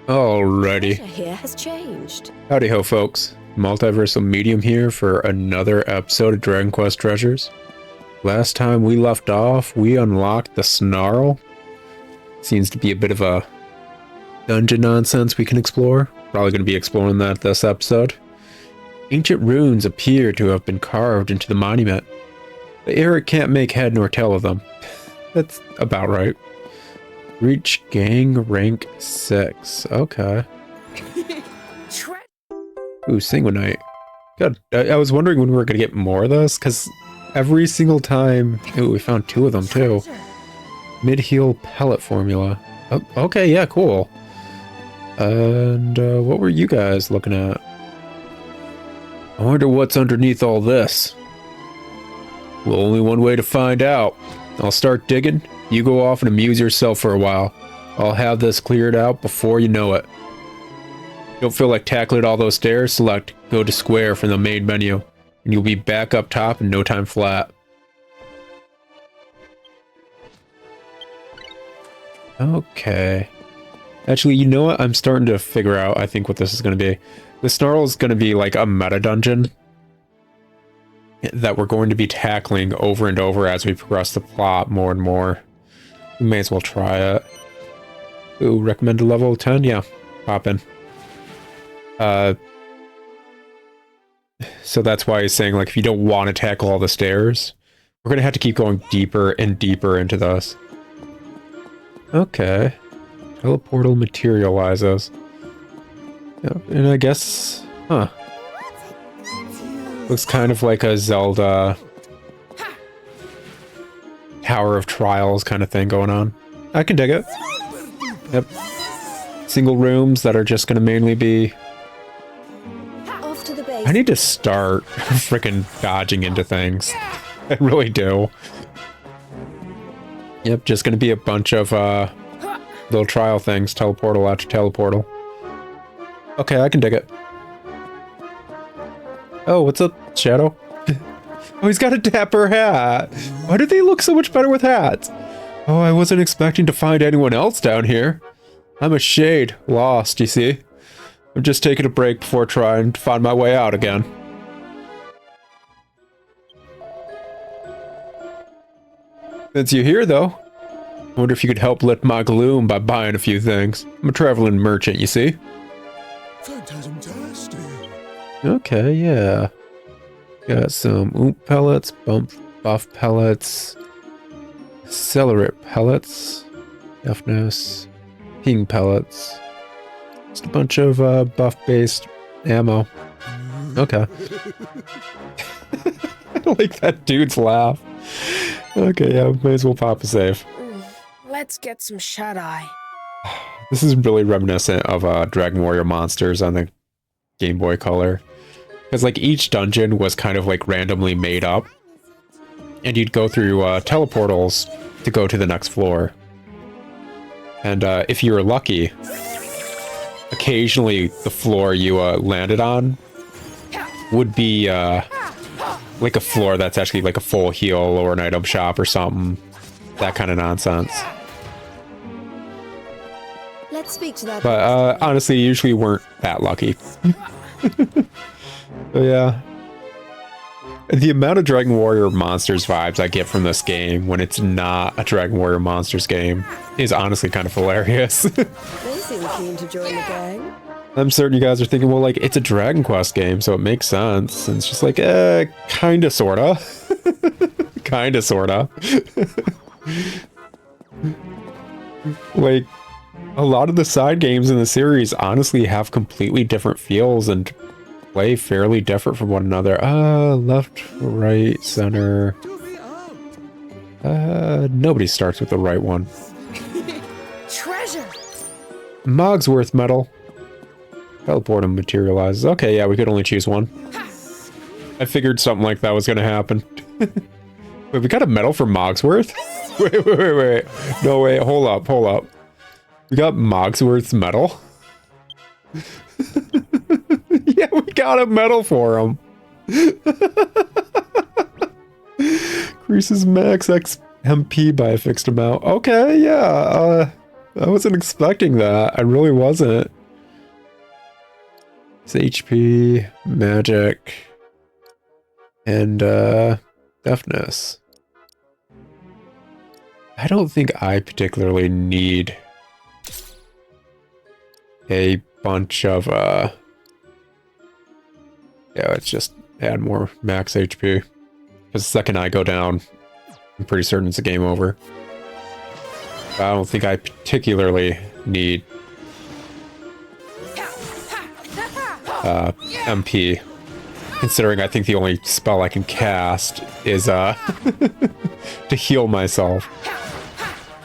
Alrighty. Here has changed. Howdy ho, folks. Multiversal Medium here for another episode of Dragon Quest Treasures. Last time we left off, we unlocked the Snarl. Seems to be a bit of a dungeon nonsense we can explore. Probably going to be exploring that this episode. Ancient runes appear to have been carved into the monument. The Eric can't make head nor tail of them. That's about right. Reach gang rank 6. Okay. Ooh, Sanguinite. Good. I was wondering when we were going to get more of this, because every single time... Ooh, we found 2 of them, too. Mid-heal pellet formula. Oh, okay, yeah, cool. And what were you guys looking at? I wonder what's underneath all this. Well, only one way to find out. I'll start digging. You go off and amuse yourself for a while. I'll have this cleared out before you know it. Don't feel like tackling all those stairs? Select Go to Square from the main menu, and you'll be back up top in no time flat. Okay. Actually, you know what? I'm starting to figure out, I think, what this is going to be. The Snarl is going to be like a meta dungeon that we're going to be tackling over and over as we progress the plot more and more. We may as well try it. Ooh, recommended level 10? Yeah, pop in. So that's why he's saying, like, if you don't want to tackle all the stairs, we're going to have to keep going deeper and deeper into this. Okay. Teleportal materializes. Yeah, and I guess... Huh. Looks kind of like a Zelda... Tower of Trials kind of thing going on. I can dig it. Yep. Single rooms that are just going to mainly be... Off to the base. I need to start freaking dodging into things. I really do. Yep, just going to be a bunch of little trial things. Teleportal after teleportal. Okay, I can dig it. Oh, what's up, Shadow? Oh, he's got a dapper hat. Why do they look so much better with hats? Oh, I wasn't expecting to find anyone else down here. I'm a shade. Lost, you see? I'm just taking a break before trying to find my way out again. Since you're here, though, I wonder if you could help lift my gloom by buying a few things. I'm a traveling merchant, you see? Fantastic. Okay, yeah. Got some oomp pellets, buff pellets, celerate pellets, deafness, ping pellets. Just a bunch of buff-based ammo. Okay. I like that dude's laugh. Okay, yeah, may as well pop a save. Let's get some shut-eye. This is really reminiscent of Dragon Warrior Monsters on the Game Boy Color. Because, like, each dungeon was kind of, like, randomly made up. And you'd go through teleportals to go to the next floor. And if you were lucky, occasionally the floor you landed on would be, like, a floor that's actually, like, a full heal or an item shop or something. That kind of nonsense. Let's speak to that. But, honestly, you usually weren't that lucky. But yeah, the amount of Dragon Warrior Monsters vibes I get from this game when it's not a Dragon Warrior Monsters game is honestly kind of hilarious. They seem keen to join the gang. I'm certain you guys are thinking, well, like, it's a Dragon Quest game, so it makes sense. And it's just like, kinda, sorta. Kinda, sorta. Like, a lot of the side games in the series honestly have completely different feels and play fairly different from one another. Left, right, center. Nobody starts with the right one. Treasure! Mogsworth metal. Teleportum materializes. Okay, yeah, we could only choose one. I figured something like that was gonna happen. Wait, we got a medal for Mogsworth? Wait. No, wait, hold up. We got Mogsworth's medal? Yeah, we got a medal for him. Increases max XMP by a fixed amount. Okay, yeah. I wasn't expecting that. I really wasn't. It's HP, magic, and deafness. I don't think I particularly need a bunch of yeah, let's just add more max HP. Because the second I go down, I'm pretty certain it's a game over. I don't think I particularly need MP, considering I think the only spell I can cast is to heal myself.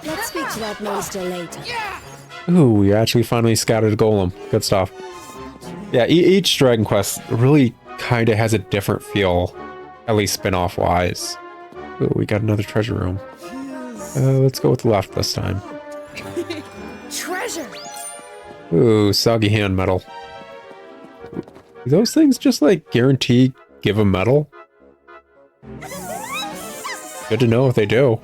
Let's speak to that monster later. Ooh, we actually finally scouted a golem. Good stuff. Yeah, each Dragon Quest really kind of has a different feel, at least spin-off wise. Ooh, we got another treasure room. Let's go with the left this time. Treasure. Ooh, soggy hand metal. Do those things just like guarantee give a medal? Good to know if they do.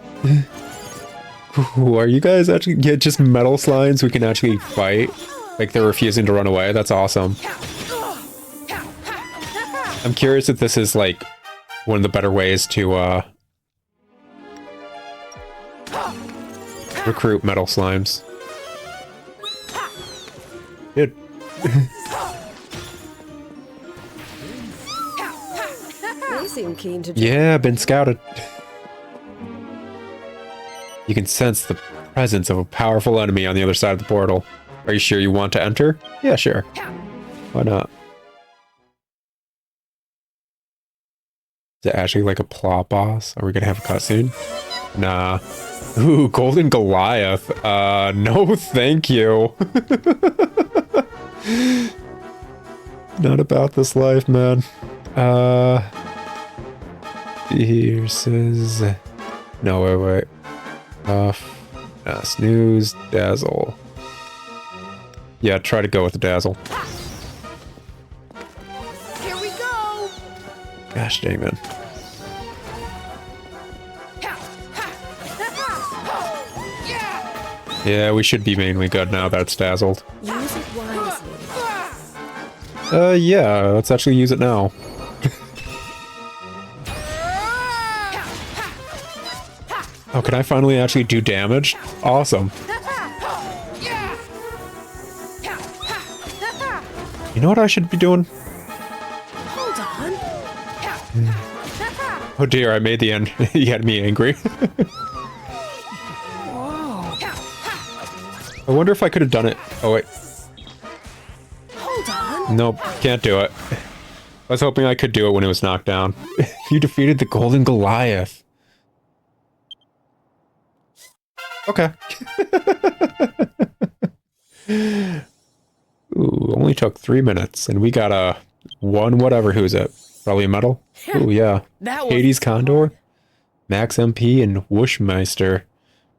Ooh, are you guys actually just metal slimes we can actually fight? Like they're refusing to run away? That's awesome. I'm curious if this is like one of the better ways to recruit metal slimes. Good. They seem keen to join. Yeah, been scouted. You can sense the presence of a powerful enemy on the other side of the portal. Are you sure you want to enter? Yeah, sure. Why not? Is it actually like a plot boss? Are we gonna have a cutscene? Nah. Ooh, Golden Goliath. No thank you. Not about this life, man. Here says... No, wait. Snooze, dazzle. Yeah, try to go with the dazzle. Here we go. Gosh dang, man. Yeah, we should be mainly good now that it's dazzled. Use it wisely. Yeah, let's actually use it now. Oh, can I finally actually do damage? Awesome. You know what I should be doing? Hold on. Oh dear, I made the end. He had me angry. I wonder if I could have done it. Oh wait. Hold on. Nope, can't do it. I was hoping I could do it when it was knocked down. You defeated the Golden Goliath. Okay. Ooh, only took 3 minutes, and we got a one whatever. Who's it? Probably a medal. Ooh, yeah. That was Hades Condor, Max MP, and Wooshmeister,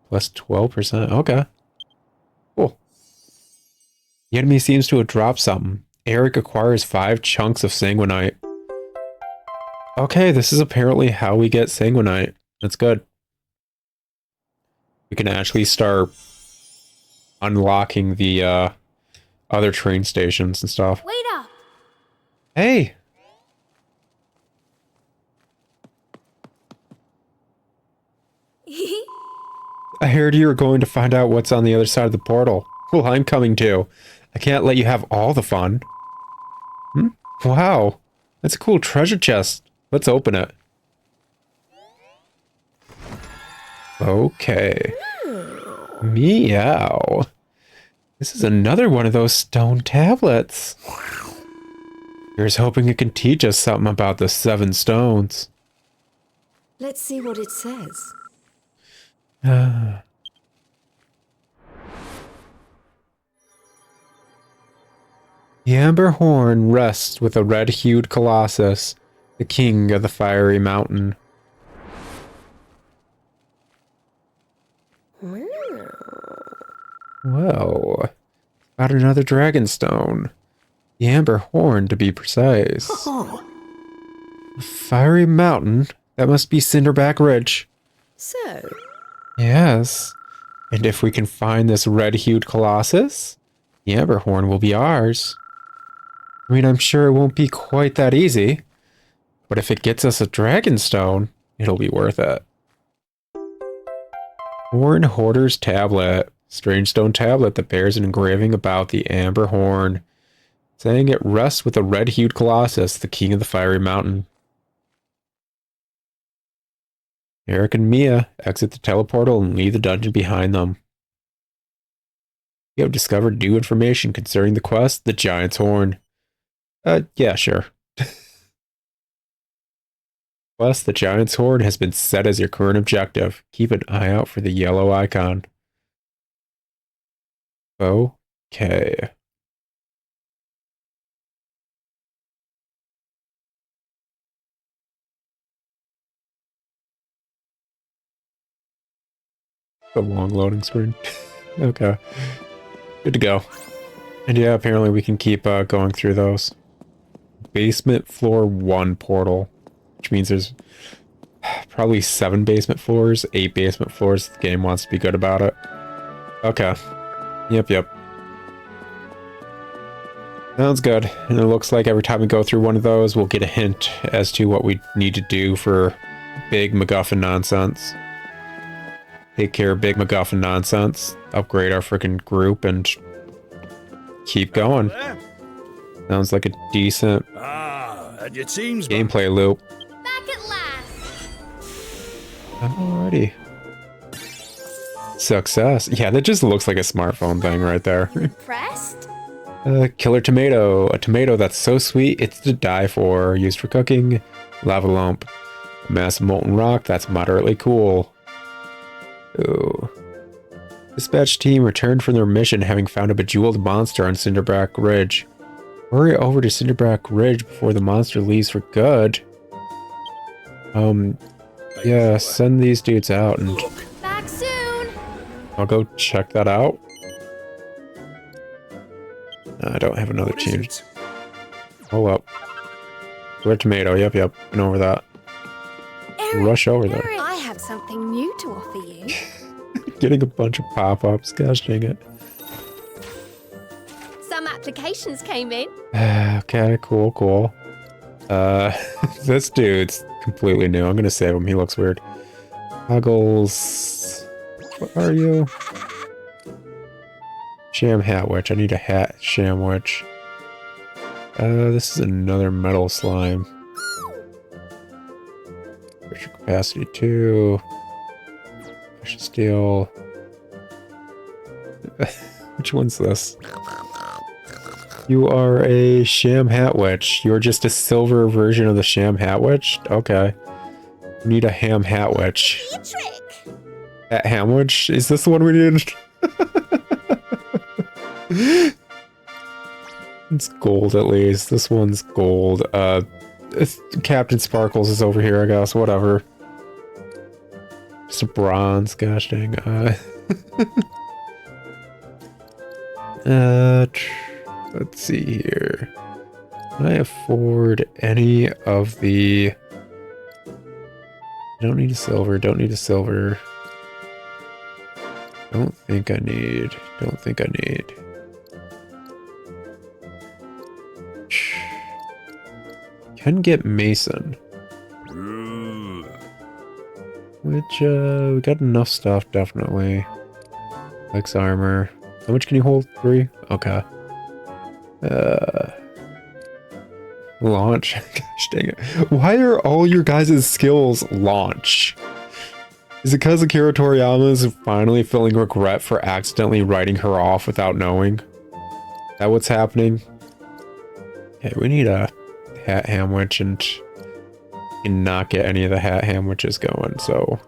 plus 12%. Okay. Cool. The enemy seems to have dropped something. Eric acquires 5 chunks of Sanguinite. Okay, this is apparently how we get Sanguinite. That's good. We can actually start unlocking the other train stations and stuff. Wait up. Hey! I heard you were going to find out what's on the other side of the portal. Well, I'm coming too. I can't let you have all the fun. Wow. That's a cool treasure chest. Let's open it. Okay. Meow. This is another one of those stone tablets. Here's hoping it can teach us something about the 7 stones. Let's see what it says. The amber horn rests with a red-hued colossus, the king of the fiery mountain. Whoa. Got another dragon stone. The amber horn, to be precise. Oh, Fiery mountain? That must be Cinderback Ridge. so Yes. And if we can find this red-hued colossus, the amber horn will be ours. I mean, I'm sure it won't be quite that easy, but if it gets us a Dragonstone, it'll be worth it. Horn Hoarder's Tablet. Strange stone tablet that bears an engraving about the Amber Horn, saying it rests with a red-hued Colossus, the king of the Fiery Mountain. Eric and Mia exit the teleportal and leave the dungeon behind them. You have discovered new information concerning the quest, the Giant's Horn. Yeah, sure. Quest, the Giant's Horn has been set as your current objective. Keep an eye out for the yellow icon. Okay. A long loading screen. Okay. Good to go. And yeah, apparently we can keep going through those. Basement floor 1 portal. Which means there's probably 7 basement floors, 8 basement floors if the game wants to be good about it. Okay. Yep. Sounds good. And it looks like every time we go through one of those, we'll get a hint as to what we need to do for big MacGuffin nonsense. Take care of big MacGuffin nonsense, upgrade our freaking group, and keep going. Sounds like a decent It seems gameplay loop. Back at last. Alrighty. Success. Yeah, that just looks like a smartphone thing right there. Impressed? Killer tomato. A tomato that's so sweet it's to die for. Used for cooking. Lava lump. A mass of molten rock that's moderately cool. Ooh. Dispatch team returned from their mission having found a bejeweled monster on Cinderback Ridge. Hurry over to Cinderback Ridge before the monster leaves for good. Yeah, send these dudes out and Back soon. I'll go check that out. I don't have another team. Hold up. Red tomato, yep, been over that. Eric, Rush over there. Eric, I have something new to offer you. Getting a bunch of pop-ups, gosh dang it. Some applications came in. Okay, cool. This dude's completely new. I'm gonna save him, he looks weird. Huggles. What are you? Sham Hat Witch. I need a hat, Sham Witch. This is another metal slime. Pressure capacity 2. Precious steel. Which one's this? You are a Sham Hat Witch. You're just a silver version of the Sham Hat Witch? Okay. We need a Ham Hat Witch. Trick. Hat Ham Witch? Is this the one we need? It's gold at least. This one's gold. Captain Sparkles is over here, I guess. Whatever. Just a bronze, gosh dang. Let's see here. Can I afford any of the... Don't need a silver, don't need a silver. Don't think I need. Can get Mason. Which, we got enough stuff, definitely. Lex armor. How much can you hold? 3? Okay. Launch. Gosh dang it. Why are all your guys' skills launch? Is it because Akira Toriyama is finally feeling regret for accidentally writing her off without knowing? Is that what's happening? Okay, we need a hat hamwich and not get any of the hat hamwiches going, so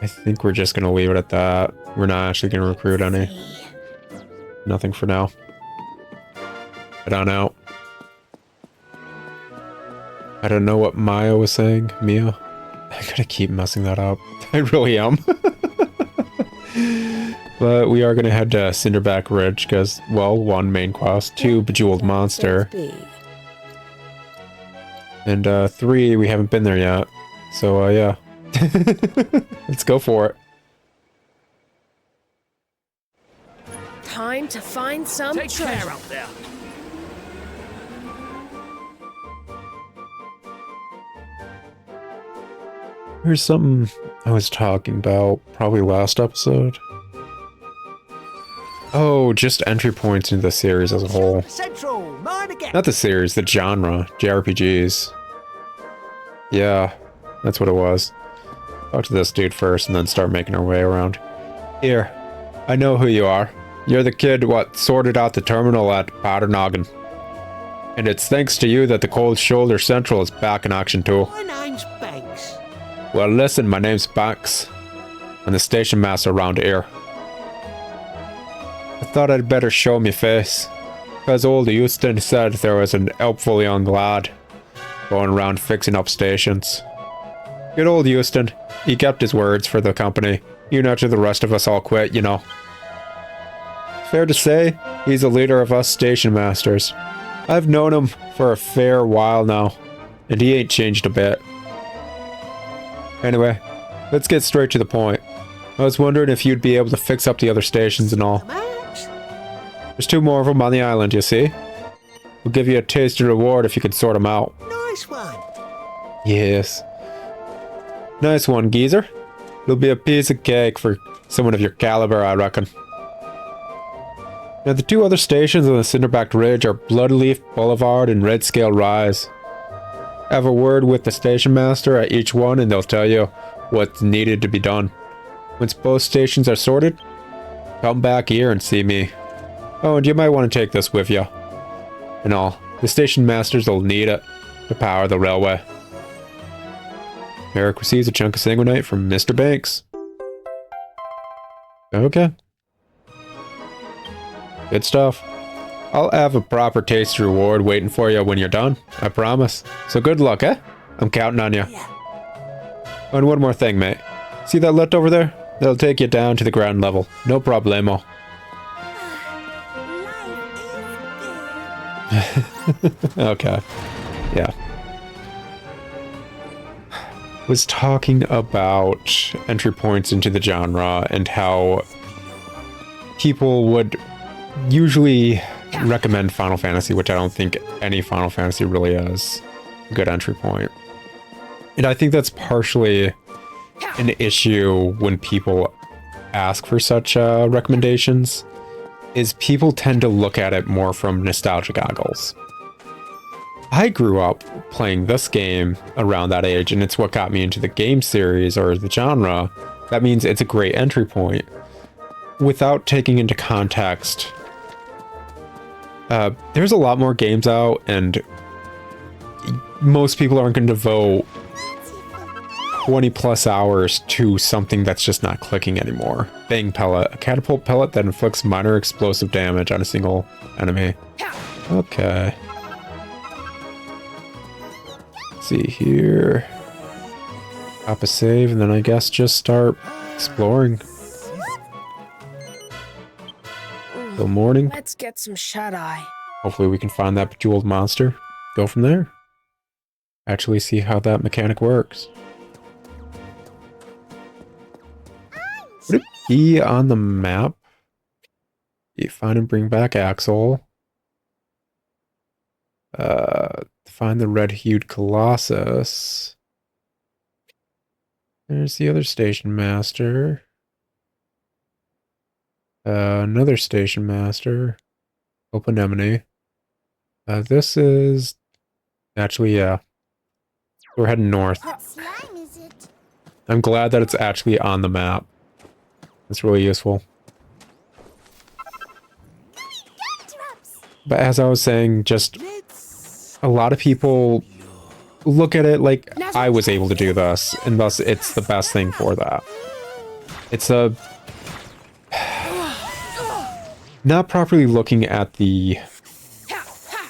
I think we're just gonna leave it at that. We're not actually gonna recruit any. Nothing for now. Head on out. I don't know what Maya was saying. Mia? I gotta keep messing that up. I really am. But we are gonna head to Cinderback Ridge because, well, 1, main quest, 2, Bejeweled Monster, and 3, we haven't been there yet. So, yeah. Let's go for it. Time to find some Take care treasure. out there. Here's something I was talking about probably last episode. Oh, just entry points into the series as a whole. Central, mine again. Not the series, the genre, JRPGs. Yeah, that's what it was. Talk to this dude first and then start making our way around. Here, I know who you are. You're the kid what sorted out the terminal at Paternoggin. And it's thanks to you that the Cold Shoulder Central is back in action too. My name's Banks. Well, listen, my name's Banks. I'm the station master around here. I thought I'd better show me face. Because old Houston said there was an helpful young lad going around fixing up stations. Good old Houston. He kept his words for the company. You know, after the rest of us all quit, you know. Fair to say, he's the leader of us station masters. I've known him for a fair while now, and he ain't changed a bit. Anyway, let's get straight to the point. I was wondering if you'd be able to fix up the other stations and all. Max? There's 2 more of them on the island, you see? We'll give you a tasty reward if you can sort them out. Nice one. Yes. Nice one, geezer. It'll be a piece of cake for someone of your caliber, I reckon. Now, the 2 other stations on the Cinderbacked Ridge are Bloodleaf Boulevard and Redscale Rise. Have a word with the station master at each one and they'll tell you what's needed to be done. Once both stations are sorted, come back here and see me. Oh, and you might want to take this with you. And all, the station masters will need it to power the railway. Eric receives a chunk of sanguinite from Mr. Banks. Okay. Good stuff. I'll have a proper tasty reward waiting for you when you're done, I promise. So good luck, eh? I'm counting on you. Oh, and one more thing, mate. See that lift over there? That'll take you down to the ground level. No problemo. Okay. Yeah. Was talking about entry points into the genre and how people would usually recommend Final Fantasy, which I don't think any Final Fantasy really is a good entry point. And I think that's partially an issue when people ask for such recommendations, is people tend to look at it more from nostalgia goggles. I grew up playing this game around that age, and it's what got me into the game series or the genre. That means it's a great entry point. Without taking into context, there's a lot more games out, and most people aren't going to devote 20 plus hours to something that's just not clicking anymore. Bang pellet, a catapult pellet that inflicts minor explosive damage on a single enemy. Okay. Let's see here. Pop a save, and then I guess just start exploring. Till morning. Let's get some shut-eye. Hopefully we can find that bejeweled monster. Go from there. Actually see how that mechanic works. Would it be on the map? You find and bring back Axel. Find the red-hued Colossus. There's the other station master. Another station master. Open Anemone. This is... Actually, yeah. We're heading north. What slime is it? I'm glad that it's actually on the map. It's really useful. But as I was saying, just a lot of people look at it like I was able to do this, and thus it's the best thing for that. It's a... not properly looking at the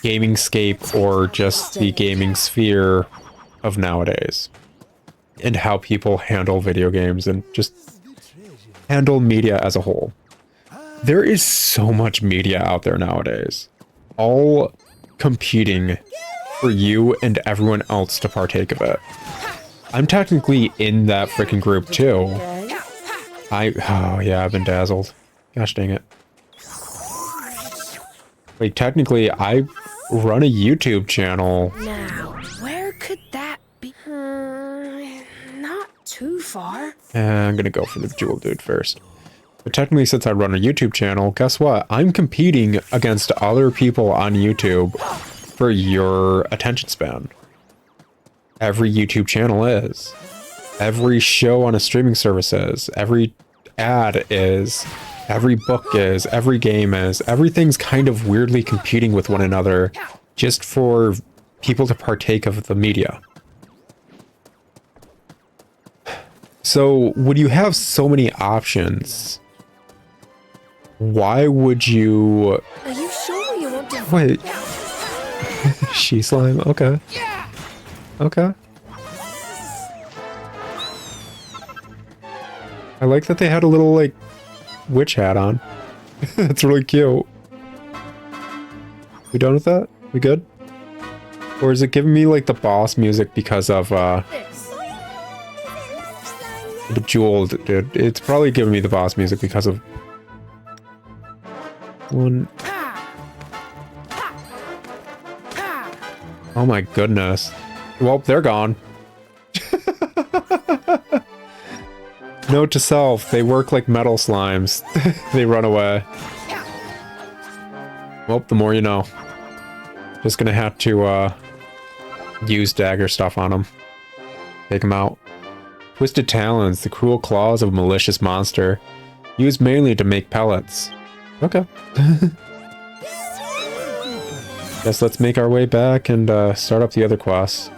gaming scape or just the gaming sphere of nowadays, and how people handle video games and just handle media as a whole. There is so much media out there nowadays, all competing for you and everyone else to partake of it. I'm technically in that freaking group too. Oh yeah, I've been dazzled. Gosh dang it. Like, technically, I run a YouTube channel. Now, where could that be? Not far? I'm gonna go for the Jewel Dude first. But technically, since I run a YouTube channel, guess what? I'm competing against other people on YouTube for your attention span. Every YouTube channel is. Every show on a streaming service is. Every ad is. Every book is. Every game is. Everything's kind of weirdly competing with one another just for people to partake of the media. So, when you have so many options, why would you... Are you sure you want to... Wait. She slime? Okay. Okay. I like that they had a little, like, witch hat on. That's really cute. We done with that? We good? Or is it giving me, like, the boss music because of, Bejeweled, dude. It's probably giving me the boss music because of... One... Oh my goodness. Well, they're gone. Note to self, they work like metal slimes. They run away. Well, the more you know. Just gonna have to, use dagger stuff on them. Take them out. Twisted talons, the cruel claws of a malicious monster. Used mainly to make pellets. Okay. Guess let's make our way back and start up the other quests.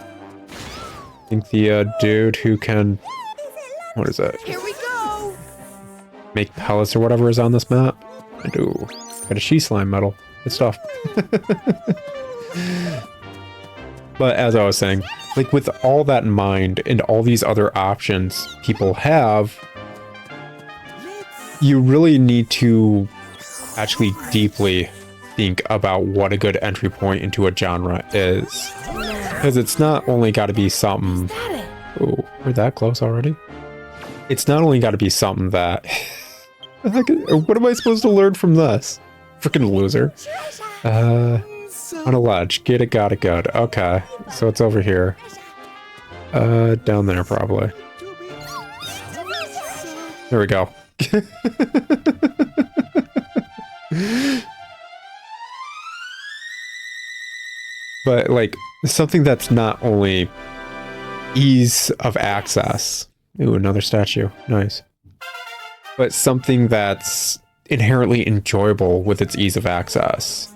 I think the dude who can... What is that? Here we go! Make pellets or whatever is on this map. I do. Got a she slime medal. Good stuff. But as I was saying, like with all that in mind and all these other options people have, you really need to actually deeply think about what a good entry point into a genre is. Because it's not only got to be something... Oh, we're that close already? It's not only got to be something that... What am I supposed to learn from this? Freaking loser. On a ledge. Get it, got it, good. Okay, so it's over here. Down there probably. There we go. But, like, something that's not only ease of access. Ooh, another statue. Nice. But something that's inherently enjoyable with its ease of access.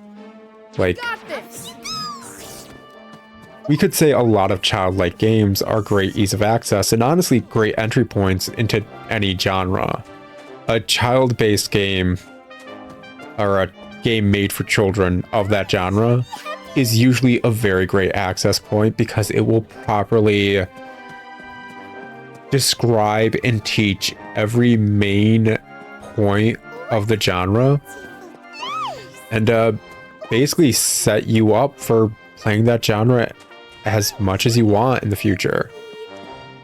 Like, we could say a lot of childlike games are great ease of access and honestly great entry points into any genre. A child-based game, or a game made for children of that genre, is usually a very great access point because it will properly describe and teach every main point of the genre and basically set you up for playing that genre as much as you want in the future.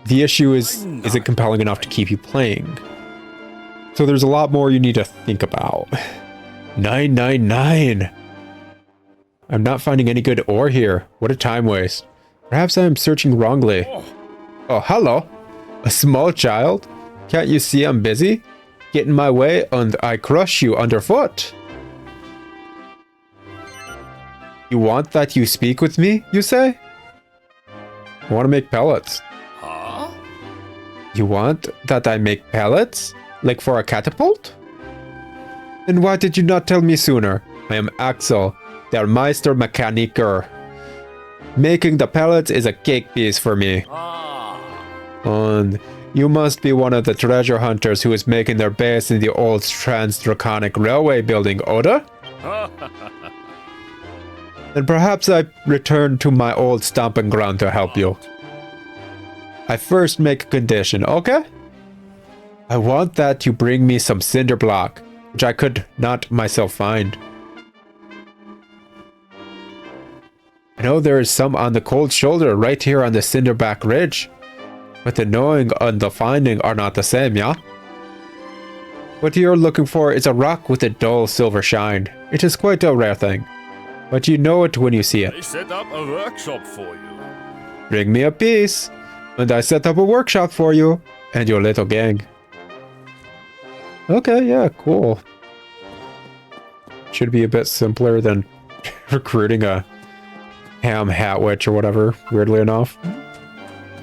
The issue is it compelling enough to keep you playing? So there's a lot more you need to think about. 999! I'm not finding any good ore here. What a time waste. Perhaps I am searching wrongly. Oh, hello. A small child? Can't you see I'm busy? Get in my way and I crush you underfoot. You want that you speak with me, you say? I want to make pellets. Huh? You want that I make pellets? Like for a catapult? Then why did you not tell me sooner? I am Axel, der Meister Mechaniker. Making the pellets is a cake piece for me. And you must be one of the treasure hunters who is making their base in the old Trans-Draconic railway building, Oda? Then perhaps I return to my old stomping ground to help you. I first make a condition, okay? I want that you bring me some cinder block, which I could not myself find. I know there is some on the cold shoulder right here on the Cinderback Ridge, but the knowing and the finding are not the same, yeah? What you're looking for is a rock with a dull silver shine. It is quite a rare thing, but you know it when you see it. They set up a workshop for you. Bring me a piece, and I set up a workshop for you. And your little gang. Okay, yeah, cool. Should be a bit simpler than recruiting a ham hat witch or whatever, weirdly enough.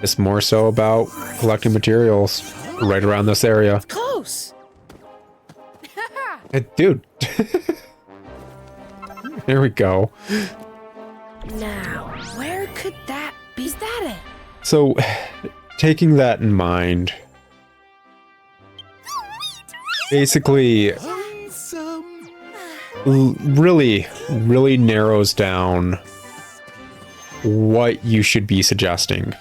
It's more so about collecting materials right around this area. Close. Hey, dude. There we go. Now, where could that be? Is that it? So, taking that in mind, basically, really narrows down what you should be suggesting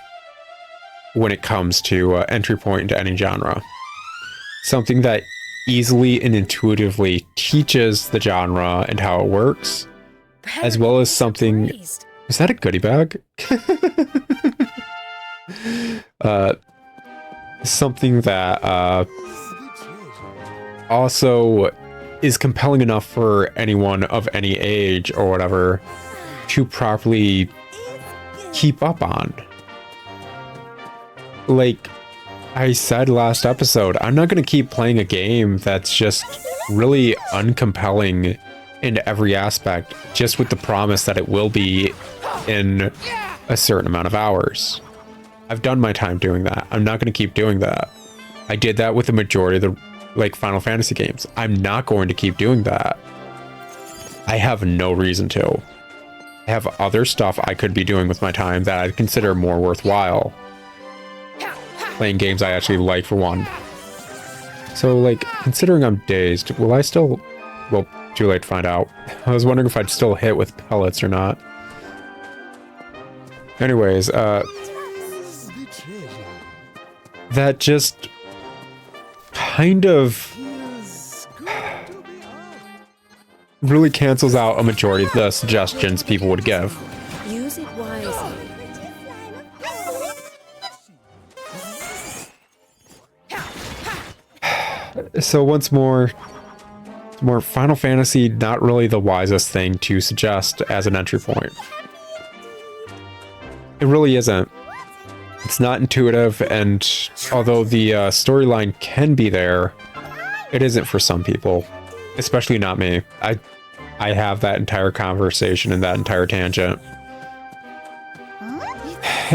when it comes to entry point into any genre. Something that easily and intuitively teaches the genre and how it works, as well as something... Is that a goodie bag? Something that also is compelling enough for anyone of any age or whatever to properly keep up on. Like I said last episode, I'm not going to keep playing a game that's just really uncompelling in every aspect, just with the promise that it will be in a certain amount of hours. I've done my time doing that. I'm not going to keep doing that. I did that with the majority of the Final Fantasy games. I'm not going to keep doing that. I have no reason to. I have other stuff I could be doing with my time that I'd consider more worthwhile. Playing games I actually like, for one. So, considering I'm dazed, will I still... Well, too late to find out. I was wondering if I'd still hit with pellets or not. Anyways, that just kind of really cancels out a majority of the suggestions people would give. Use it wisely. So once more, Final Fantasy, not really the wisest thing to suggest as an entry point. It really isn't. It's not intuitive, and although the storyline can be there, it isn't for some people, especially not me. I have that entire conversation and that entire tangent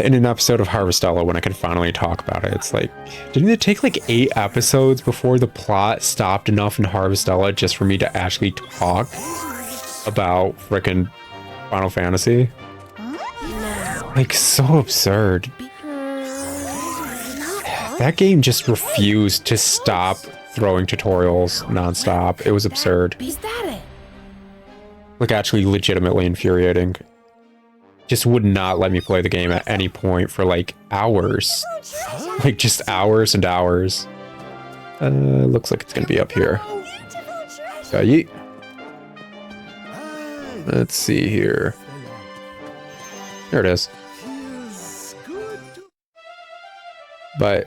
in an episode of Harvestella when I could finally talk about it. It's like, didn't it take 8 episodes before the plot stopped enough in Harvestella just for me to actually talk about frickin' Final Fantasy? So absurd. That game just refused to stop throwing tutorials nonstop. It was absurd. Is that it? Actually legitimately infuriating. Just would not let me play the game at any point for hours. Just hours and hours. Looks like it's gonna be up here. Yeet. Let's see here. There it is. But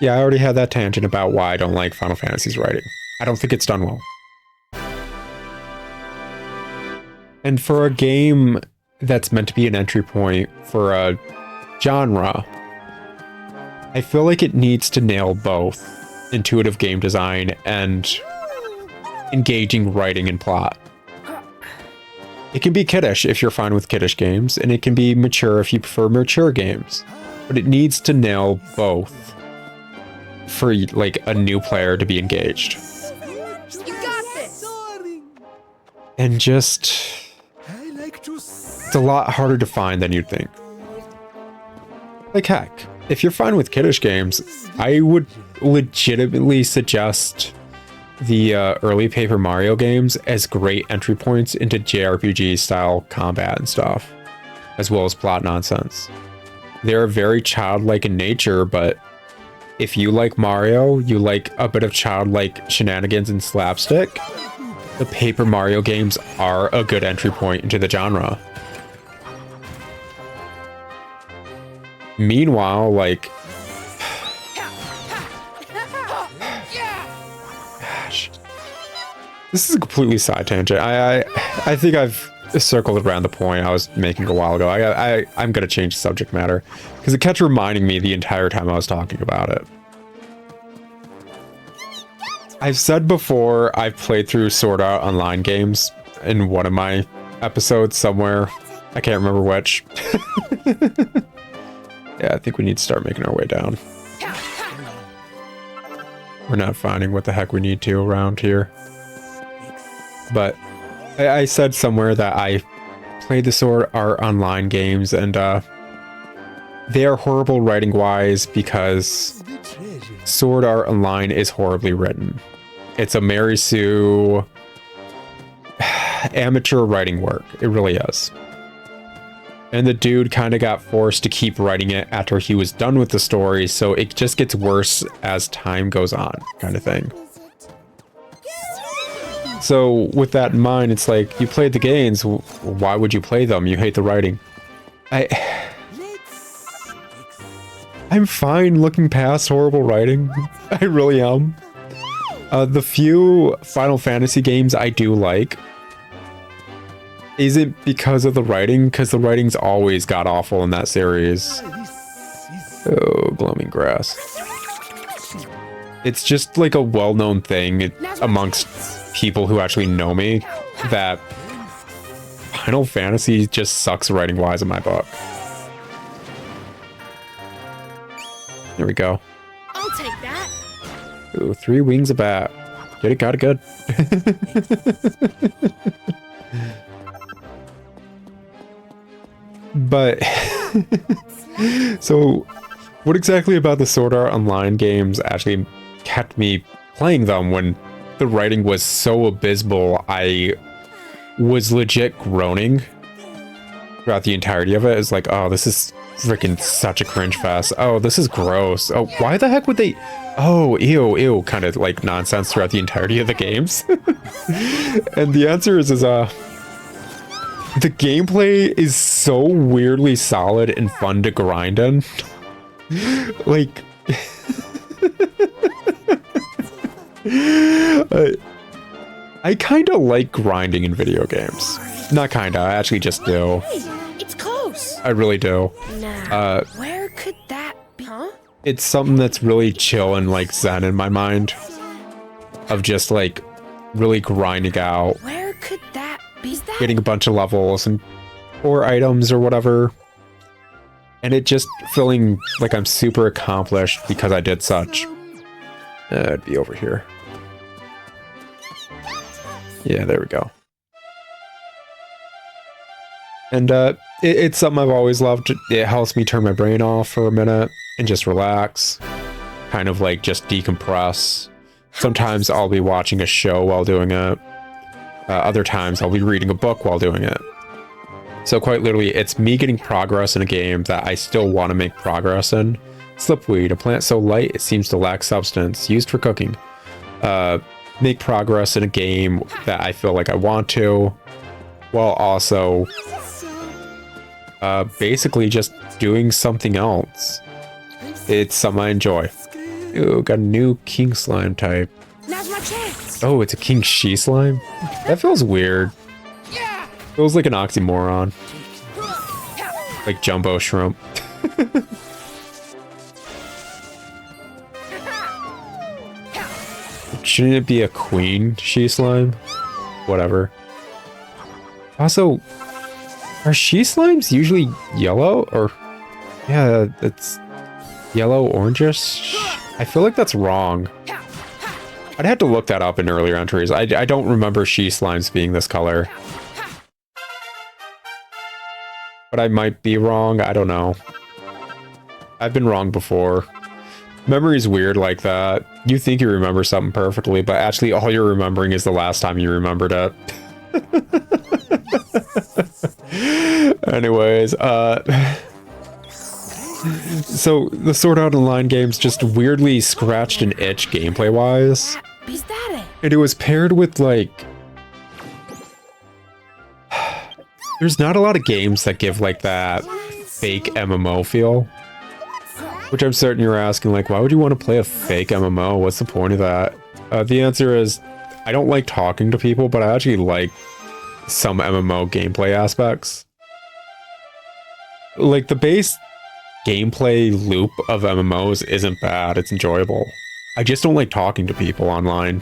yeah, I already had that tangent about why I don't like Final Fantasy's writing. I don't think it's done well. And for a game that's meant to be an entry point for a genre, I feel like it needs to nail both intuitive game design and engaging writing and plot. It can be kiddish if you're fine with kiddish games, and it can be mature if you prefer mature games. But it needs to nail both for a new player to be engaged. You got this. And just... it's a lot harder to find than you'd think. Heck, if you're fine with kiddish games, I would legitimately suggest the early Paper Mario games as great entry points into JRPG style combat and stuff, as well as plot nonsense. They're very childlike in nature, but if you like Mario, you like a bit of childlike shenanigans and slapstick, the Paper Mario games are a good entry point into the genre. Meanwhile, gosh, this is a completely side tangent. I think I've circled around the point I was making a while ago. I'm gonna change the subject matter because it kept reminding me the entire time I was talking about it. I've said before I've played through Sword Art Online games in one of my episodes somewhere. I can't remember which. Yeah, I think we need to start making our way down. We're not finding what the heck we need to around here. But I said somewhere that I played the Sword Art Online games and they are horrible writing wise because Sword Art Online is horribly written. It's a Mary Sue amateur writing work. It really is. And the dude kind of got forced to keep writing it after he was done with the story, so it just gets worse as time goes on, kind of thing. So with that in mind, it's like, you played the games, why would you play them? You hate the writing. I'm fine looking past horrible writing. I really am. The few Final Fantasy games I do like isn't because of the writing, because the writing's always god-awful in that series. Oh, blooming grass. It's just like a well-known thing amongst people who actually know me that Final Fantasy just sucks writing-wise in my book. There we go. I'll take that. Ooh, 3 wings of bat. Get it, got it good. But, so, what exactly about the Sword Art Online games actually kept me playing them when the writing was so abysmal? I was legit groaning throughout the entirety of it. It's like, oh, this is freaking such a cringe fest. Oh, this is gross. Oh, why the heck would they... Oh, ew, kind of like nonsense throughout the entirety of the games. And the answer is the gameplay is so weirdly solid and fun to grind in. Like... I kind of like grinding in video games. Not kinda, I actually just do. Hey, it's close. I really do. Now, where could that be? Huh? It's something that's really chill and like zen in my mind. Of just like really grinding out, Where could that be? Is that getting a bunch of levels and or items or whatever. And it just feeling like I'm super accomplished because I did such. It'd be over here. Yeah, there we go. And it's something I've always loved. It helps me turn my brain off for a minute and just relax. Kind of like just decompress. Sometimes I'll be watching a show while doing it. Other times I'll be reading a book while doing it. So quite literally, it's me getting progress in a game that I still want to make progress in. Slipweed, a plant so light it seems to lack substance, used for cooking. Make progress in a game that I feel like I want to, while also basically just doing something else. It's something I enjoy. Ooh, got a new king slime type. Now's my chance. Oh, it's a king she slime? That feels weird. Feels like an oxymoron. Like jumbo shrimp. Shouldn't it be a queen she slime? Whatever. Also, are she slimes usually yellow? Or, yeah, it's yellow orangish? I feel like that's wrong. I'd have to look that up in earlier entries. I don't remember she slimes being this color. But I might be wrong. I don't know. I've been wrong before. Memory's weird like that. You think you remember something perfectly, but actually all you're remembering is the last time you remembered it. Anyways, so the Sword Art Online games just weirdly scratched an itch gameplay-wise. Is that it? And it was paired with, like... There's not a lot of games that give, like, that fake MMO feel. Which I'm certain you're asking, like, why would you want to play a fake MMO? What's the point of that? The answer is, I don't like talking to people, but I actually like some MMO gameplay aspects. Like, the base gameplay loop of MMOs isn't bad. It's enjoyable. I just don't like talking to people online.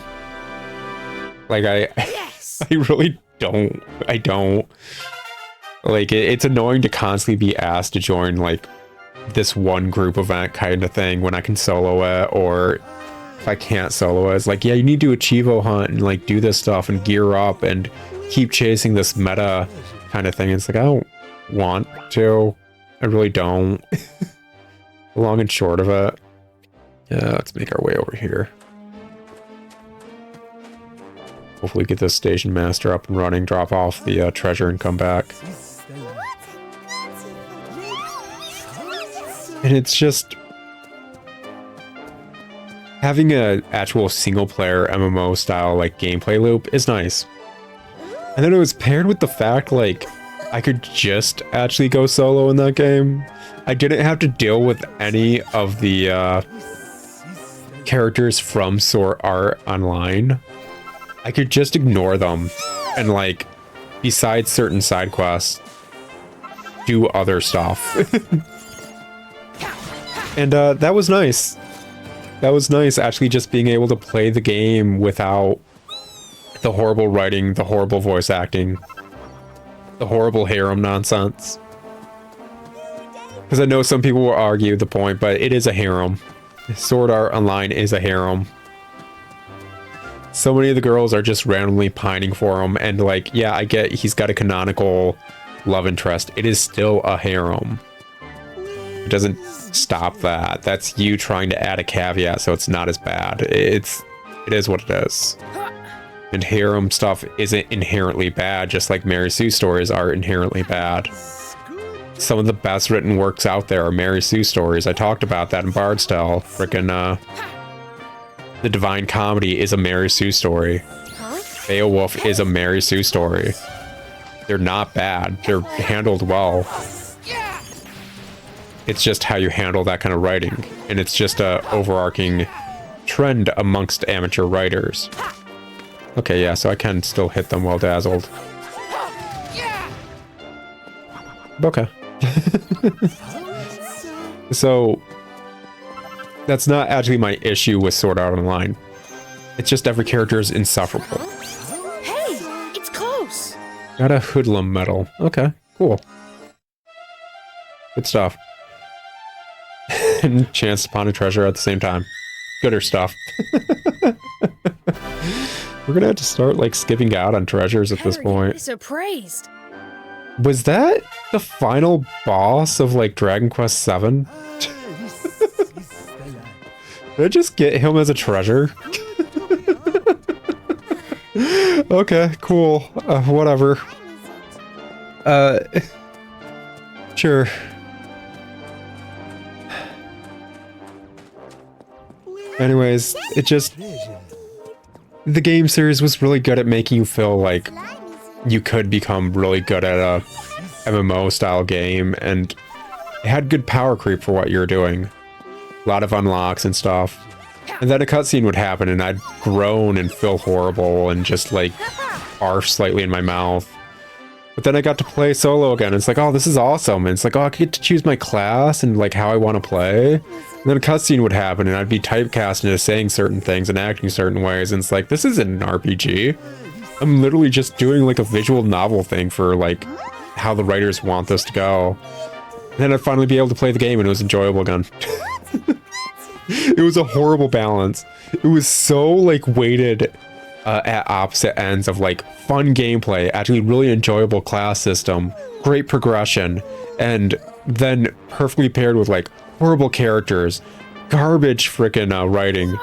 Like, Yes. I really don't. I don't. Like, it's annoying to constantly be asked to join, like, this one group event kind of thing when I can solo it, or if I can't solo it, it's like, yeah, you need to Achievo hunt and, like, do this stuff and gear up and keep chasing this meta kind of thing. It's like, I don't want to. I really don't. The long and short of it. Yeah, let's make our way over here. Hopefully get this station master up and running, drop off the treasure and come back. And it's just... having a actual single player MMO style like gameplay loop is nice. And then it was paired with the fact like I could just actually go solo in that game. I didn't have to deal with any of the characters from Sword Art Online. I could just ignore them and, like, besides certain side quests, do other stuff. And that was nice. That was nice, actually, just being able to play the game without the horrible writing, the horrible voice acting, the horrible harem nonsense. Because I know some people will argue the point, but it is a harem. Sword Art Online is a harem. So many of the girls are just randomly pining for him, and like, yeah, I get he's got a canonical love interest. It is still a harem. It doesn't stop that. That's you trying to add a caveat so it's not as bad. It is what it is. And harem stuff isn't inherently bad, just like Mary Sue stories are inherently bad. Some of the best written works out there are Mary Sue stories. I talked about that in Bard's Tale. Frickin' The Divine Comedy is a Mary Sue story. Beowulf is a Mary Sue story. They're not bad. They're handled well. It's just how you handle that kind of writing. And it's just a overarching trend amongst amateur writers. Okay, yeah, so I can still hit them while dazzled. Okay. So, that's not actually my issue with Sword Art Online. It's just every character is insufferable. Hey, it's close. Got a hoodlum medal. Okay, cool. Good stuff. And chance to pawn a treasure at the same time. Gooder stuff. We're gonna have to start, like, skipping out on treasures at this point. So praised. Was that the final boss of, like, Dragon Quest VII? Did I just get him as a treasure? Okay, cool. Whatever. Sure. Anyways, it just... the game series was really good at making you feel like you could become really good at a MMO style game, and it had good power creep for what you're doing. A lot of unlocks and stuff. And then a cutscene would happen and I'd groan and feel horrible and just like barf slightly in my mouth. But then I got to play solo again. It's like, oh, this is awesome. And it's like, oh, I get to choose my class and like how I want to play. And then a cutscene would happen and I'd be typecast into saying certain things and acting certain ways. And it's like, this isn't an RPG. I'm literally just doing like a visual novel thing for like how the writers want this to go. And then I'd finally be able to play the game and it was enjoyable again. It was a horrible balance. It was so like weighted at opposite ends of like fun gameplay, actually really enjoyable class system, great progression, and then perfectly paired with like horrible characters, garbage frickin' writing,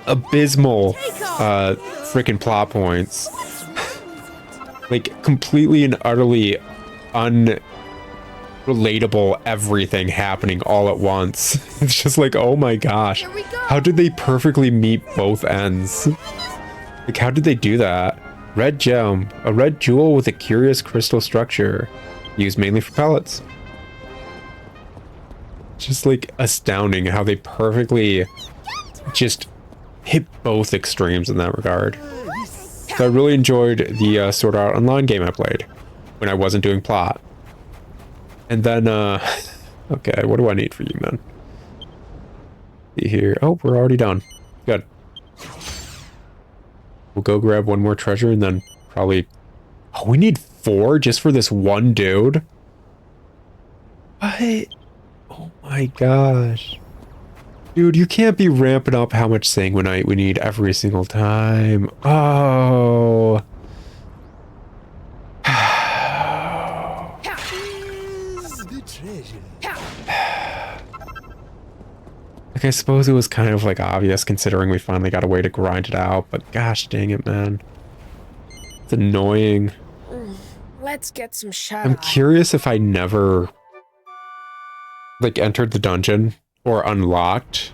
abysmal frickin' plot points, like completely and utterly unrelatable everything happening all at once. It's just like, oh my gosh, how did they perfectly meet both ends? Like, how did they do that? Red gem, a red jewel with a curious crystal structure, used mainly for pellets. Just like astounding how they perfectly just hit both extremes in that regard. So I really enjoyed the Sword Art Online game I played when I wasn't doing plot. And then, okay, what do I need for you, man? See here. Oh, we're already done. Good. We'll go grab one more treasure and then probably... Oh, we need 4 just for this one dude? What? Oh my gosh. Dude, you can't be ramping up how much Sanguinite we need every single time. Oh. The treasure. Like, I suppose it was kind of like obvious considering we finally got a way to grind it out, but gosh dang it, man. It's annoying. Let's get some shut I'm eye. curious if I never like entered the dungeon or unlocked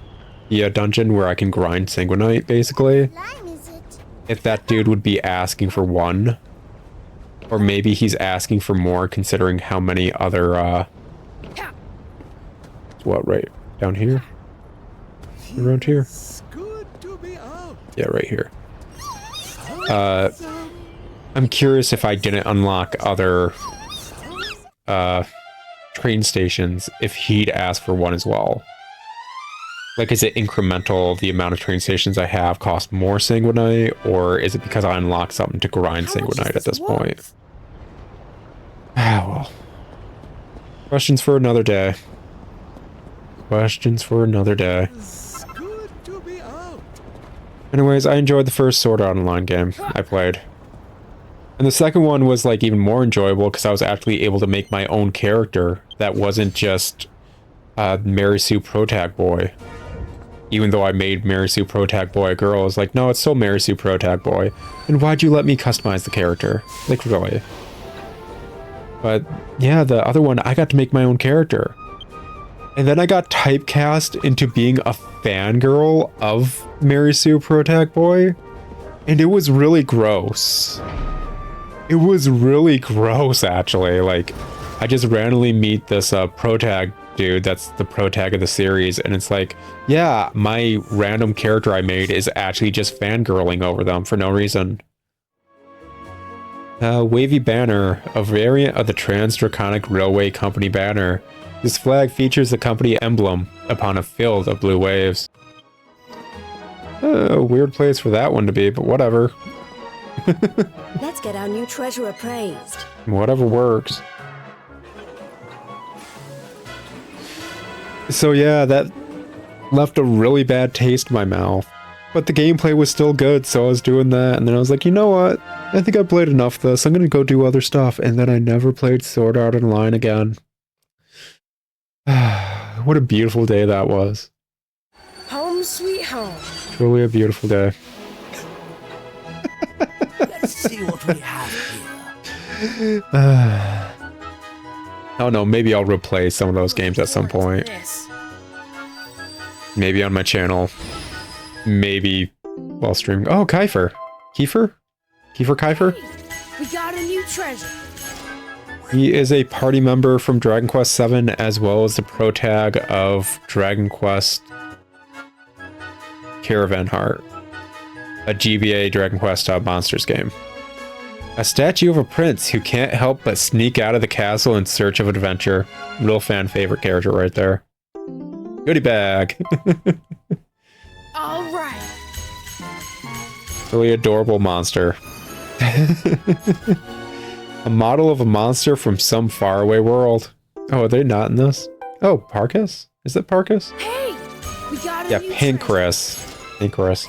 the dungeon where I can grind Sanguinite, basically. If that dude would be asking for 1. Or maybe he's asking for more considering how many other, what, right down here? Around here? It's good to be out. Yeah, right here. I'm curious if I didn't unlock other, train stations, if he'd ask for 1 as well. Like, is it incremental, the amount of train stations I have cost more Sanguinite, or is it because I unlocked something to grind Sanguinite at this point? Ah, well. Questions for another day. Questions for another day. It's good to be out. Anyways, I enjoyed the first Sword Art Online game I played. And the second one was, like, even more enjoyable because I was actually able to make my own character that wasn't just Mary Sue Protag Boy. Even though I made Mary Sue Protag Boy a girl, I was like, no, it's still Mary Sue Protag Boy. And why'd you let me customize the character? Like, really? But, yeah, the other one, I got to make my own character. And then I got typecast into being a fangirl of Mary Sue Protag Boy. And it was really gross. It was really gross, actually. Like, I just randomly meet this Protag dude that's the Protag of the series, and it's like, yeah, my random character I made is actually just fangirling over them for no reason. Wavy banner, a variant of the Trans-Draconic Railway Company banner. This flag features the company emblem upon a field of blue waves. Weird place for that one to be, but whatever. Let's get our new treasure appraised. Whatever works. So yeah, that left a really bad taste in my mouth. But the gameplay was still good, so I was doing that, and then I was like, you know what? I think I played enough of this. I'm gonna go do other stuff, and then I never played Sword Art Online again. What a beautiful day that was. Home sweet home. Truly a beautiful day. Let's see what we have here. Oh no, maybe I'll replay some of those games at some point. This. Maybe on my channel. Maybe while streaming. Oh, Kiefer. Kiefer? Kiefer? We got a new treasure. He is a party member from Dragon Quest VII, as well as the protag of Dragon Quest Caravan Heart, a GBA Dragon Quest Monsters game. A statue of a prince who can't help but sneak out of the castle in search of adventure. Real fan favorite character right there. Goodie bag. All right. Really adorable monster. A model of a monster from some faraway world. Oh, are they not in this? Oh, Parkus? Is it Parkus? Hey, we got a Yeah, new Pancras. Pancras.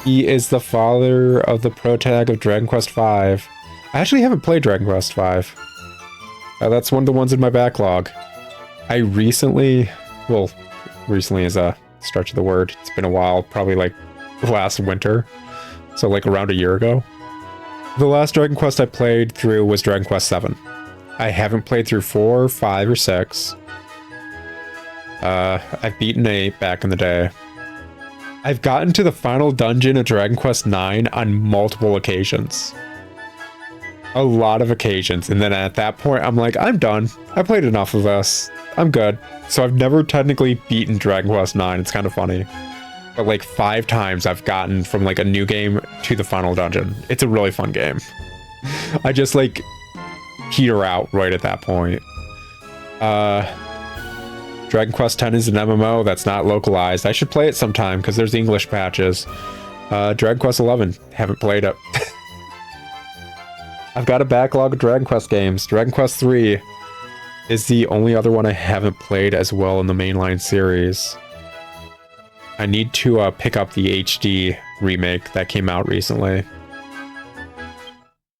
He is the father of the protag of Dragon Quest V. I actually haven't played Dragon Quest V. That's one of the ones in my backlog. I recently, well, recently is a stretch of the word. It's been a while, probably like last winter. So like around a year ago. The last Dragon Quest I played through was Dragon Quest VII. I haven't played through 4, 5, or 6. I've beaten 8 back in the day. I've gotten to the final dungeon of Dragon Quest IX on multiple occasions. A lot of occasions. And then at that point, I'm like, I'm done. I played enough of this. I'm good. So I've never technically beaten Dragon Quest IX. It's kind of funny. but like 5 times I've gotten from like a new game to the final dungeon. It's a really fun game. I just like peter out right at that point. Dragon Quest X is an MMO that's not localized. I should play it sometime because there's English patches. Dragon Quest XI, haven't played it. I've got a backlog of Dragon Quest games. Dragon Quest III is the only other one I haven't played as well in the mainline series. I need to pick up the HD remake that came out recently.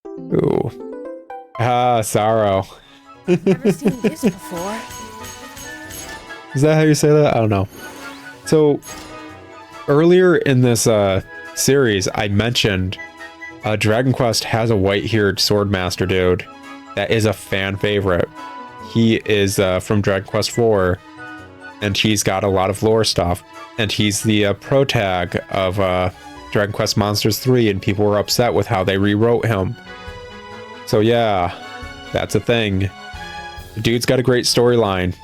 Ooh. Ah, Sorrow. Never seen this before. Is that how you say that? I don't know. So, earlier in this series, I mentioned Dragon Quest has a white-haired swordmaster dude that is a fan favorite. He is from Dragon Quest IV, and he's got a lot of lore stuff. And he's the protag of Dragon Quest Monsters 3, and people were upset with how they rewrote him. So yeah, that's a thing. The dude's got a great storyline.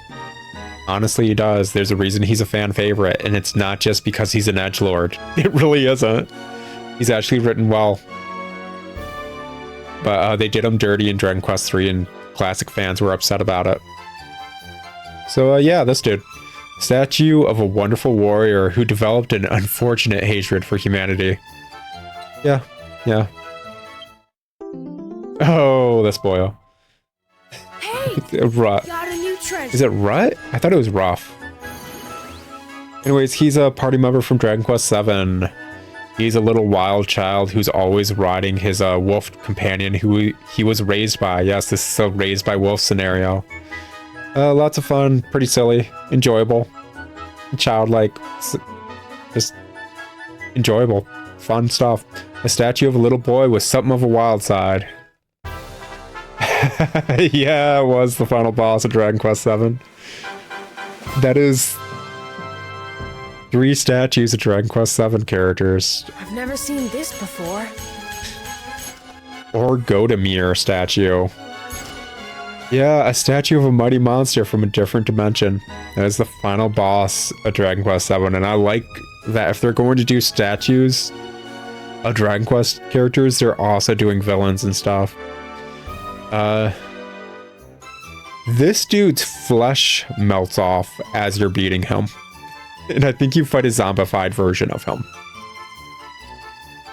Honestly, he does. There's a reason he's a fan favorite, and it's not just because he's an edgelord. It really isn't. He's actually written well. But they did him dirty in Dragon Quest 3, and classic fans were upset about it. So yeah, this dude. Statue of a wonderful warrior who developed an unfortunate hatred for humanity. Yeah, yeah. Oh, this boyo. Hey, Rut. got a new treasure. Is it Rut? I thought it was Ruff. Anyways, he's a party member from Dragon Quest VII. He's a little wild child who's always riding his wolf companion who he was raised by. Yes, this is a raised by wolf scenario. Lots of fun, pretty silly, enjoyable, childlike, just enjoyable, fun stuff. A statue of a little boy with something of a wild side. Yeah, it was the final boss of Dragon Quest VII. That is 3 statues of Dragon Quest VII characters. I've never seen this before. Or Godamir statue. Yeah, a statue of a mighty monster from a different dimension. That is the final boss of Dragon Quest VII, and I like that if they're going to do statues of Dragon Quest characters, they're also doing villains and stuff. This dude's flesh melts off as you're beating him. And I think you fight a zombified version of him.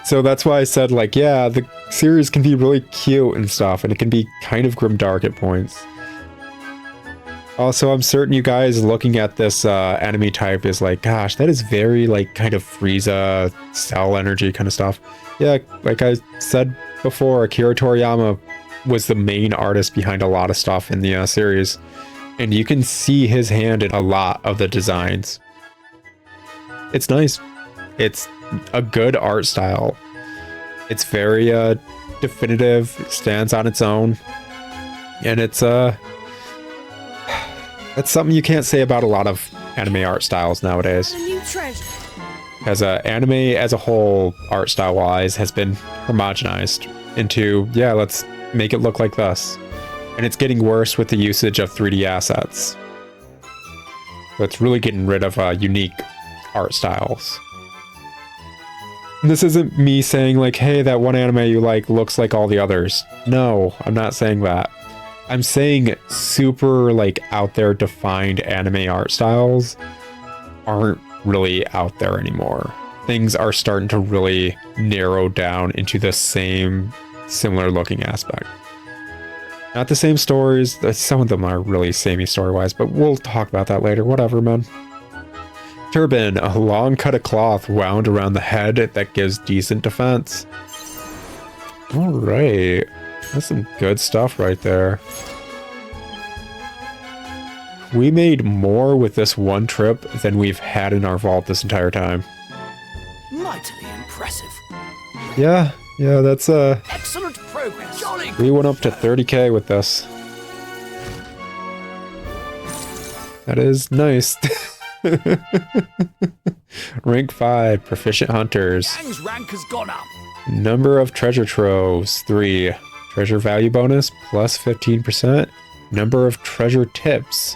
So that's why I said, like, yeah, the series can be really cute and stuff, and it can be kind of grimdark at points. Also, I'm certain you guys looking at this enemy type is like, gosh, that is very, like, kind of Frieza, Cell energy kind of stuff. Yeah, like I said before, Akira Toriyama was the main artist behind a lot of stuff in the series, and you can see his hand in a lot of the designs. It's nice. It's a good art style. It's very definitive, stands on its own, and it's that's something you can't say about a lot of anime art styles nowadays. A new treasure. As anime as a whole, art style wise, has been homogenized into, yeah, let's make it look like this, and it's getting worse with the usage of 3D assets. So it's really getting rid of unique art styles. And this isn't me saying like, hey, that one anime you like looks like all the others. No, I'm not saying that. I'm saying super like out there defined anime art styles aren't really out there anymore. Things are starting to really narrow down into the same similar looking aspect. Not the same stories. Some of them are really samey story-wise, but we'll talk about that later. Whatever, man. Turban, a long cut of cloth wound around the head that gives decent defense. Alright. That's some good stuff right there. We made more with this one trip than we've had in our vault this entire time. Mightily impressive. Yeah, that's Excellent progress. Jolly we went up to 30k with this. That is nice. Rank 5, proficient hunters. Gang's rank has gone up. Number of treasure troves, 3. Treasure value bonus, plus 15%. Number of treasure tips,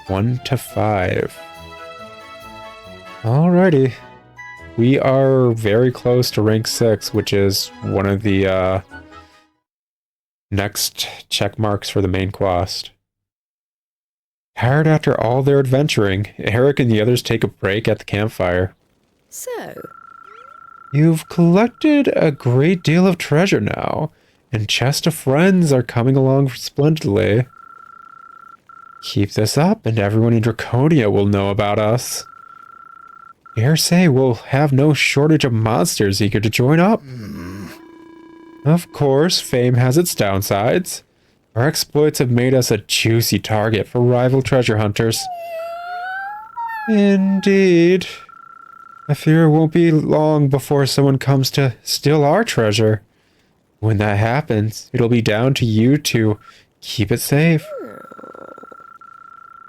1 to 5. Alrighty. We are very close to rank 6, which is one of the next check marks for the main quest. Tired after all their adventuring, Eric and the others take a break at the campfire. So, You've collected a great deal of treasure now, and chest of friends are coming along splendidly. Keep this up, and everyone in Draconia will know about us. Dare say we'll have no shortage of monsters eager to join up. Of course, fame has its downsides. Our exploits have made us a juicy target for rival treasure hunters. Indeed. I fear it won't be long before someone comes to steal our treasure. When that happens, it'll be down to you to keep it safe.